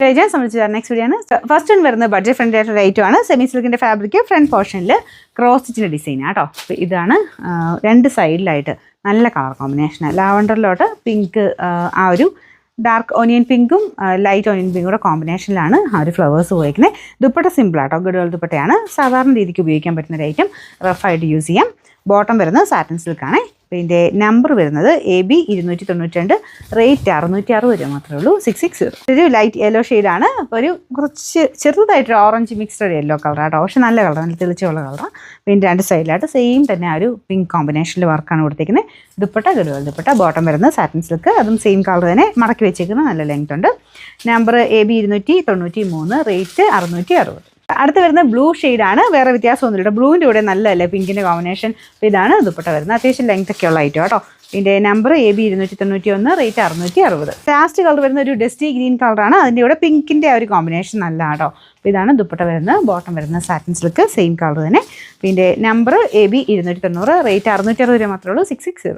സംബന്ധിച്ച് next video ആണ്. First one വരുന്നത് ബഡ്ജറ്റ് ഫ്രണ്ട്ലി ആയിട്ടുള്ള റേറ്റും ആണ്. സെമി സിൽക്കിൻ്റെ ഫാബ്രിക് ഫ്രണ്ട് പോർഷനിൽ ക്രോസ് സ്റ്റിച്ചിൻ്റെ ഡിസൈൻ ആട്ടോ. അപ്പോൾ ഇതാണ് രണ്ട് സൈഡിലായിട്ട് നല്ല കളർ കോമ്പിനേഷൻ. ലാവണ്ടറിലോട്ട് പിങ്ക്, ആ ഒരു ഡാർക്ക് ഓനിയൻ പിങ്കും ലൈറ്റ് ഓനിയൻ പിങ്കും കൂടെ കോമ്പിനേഷനിലാണ് ആ ഒരു ഫ്ലവേഴ്സ് ഉപയോഗിക്കുന്നത്. ദുപ്പട്ട സിമ്പിൾ ആട്ടോ, ഗഡ്വാൾ ദുപ്പട്ടയാണ്. സാധാരണ രീതിക്ക് ഉപയോഗിക്കാൻ പറ്റുന്ന ഒരു ഐറ്റം, റഫായിട്ട് യൂസ് ചെയ്യാം. ബോട്ടം വരുന്നത് സാറ്റിൻ സിൽക്കാണ്. ഇതിൻ്റെ നമ്പർ വരുന്നത് AB 292, റേറ്റ് 660 രൂപ മാത്രമേ ഉള്ളൂ. 660. ഒരു ലൈറ്റ് യെല്ലോ ഷെയ്ഡാണ്. അപ്പോൾ ഒരു കുറച്ച് ചെറുതായിട്ടൊരു ഓറഞ്ച് മിക്സ്ഡ് യെല്ലോ കളറാട്ടോ. പക്ഷെ നല്ല കളർ, നല്ല തെളിച്ചുള്ള കളറാണ്. പിന്നെ രണ്ട് സൈഡിലായിട്ട് സെയിം തന്നെ ആ ഒരു പിങ്ക് കോമ്പിനേഷനിൽ വർക്കാണ് കൊടുത്തേക്കുന്നത്. ദുപ്പട്ട ഗഡ്വാൾ ദുപ്പട്ട. ബോട്ടം വരുന്നത് സാറ്റിൻ സിൽക്ക്, അതും സെയിം കളർ തന്നെ മടക്കി വെച്ചേക്കുന്നത്, നല്ല ലെങ്ത് ഉണ്ട്. Number AB 293, rate 660. അടുത്ത് വരുന്ന ബ്ലൂ ഷെയ്ഡാണ്. വേറെ വ്യത്യാസമൊന്നുമില്ല. ബ്ലൂവിൻ്റെ കൂടെ നല്ലതല്ലേ പിങ്കിൻ്റെ കോമ്പിനേഷൻ. അപ്പോൾ ഇതാണ് ദുപ്പട്ട വരുന്നത്. അത്യാവശ്യം ലെങ്ത് ഒക്കെ ഉള്ള ഐറ്റം കേട്ടോ. ഇതിൻ്റെ number AB 291, rate 660. Last colour വരുന്ന ഒരു ഡസ്റ്റി ഗ്രീൻ കളറാണ്. അതിൻ്റെ കൂടെ പിങ്കിൻ്റെ ആ ഒരു കോമ്പിനേഷൻ നല്ല കേട്ടോ. അപ്പോൾ ഇതാണ് ദുപ്പട്ട വരുന്നത്. ബോട്ടം വരുന്നത് സാറ്റിൻ സിൽക്ക്, സെയിം കളർ തന്നെ. ഇതിൻ്റെ നമ്പർ AB 290, റേറ്റ് 660 രൂപ മാത്രമേ ഉള്ളൂ. 660.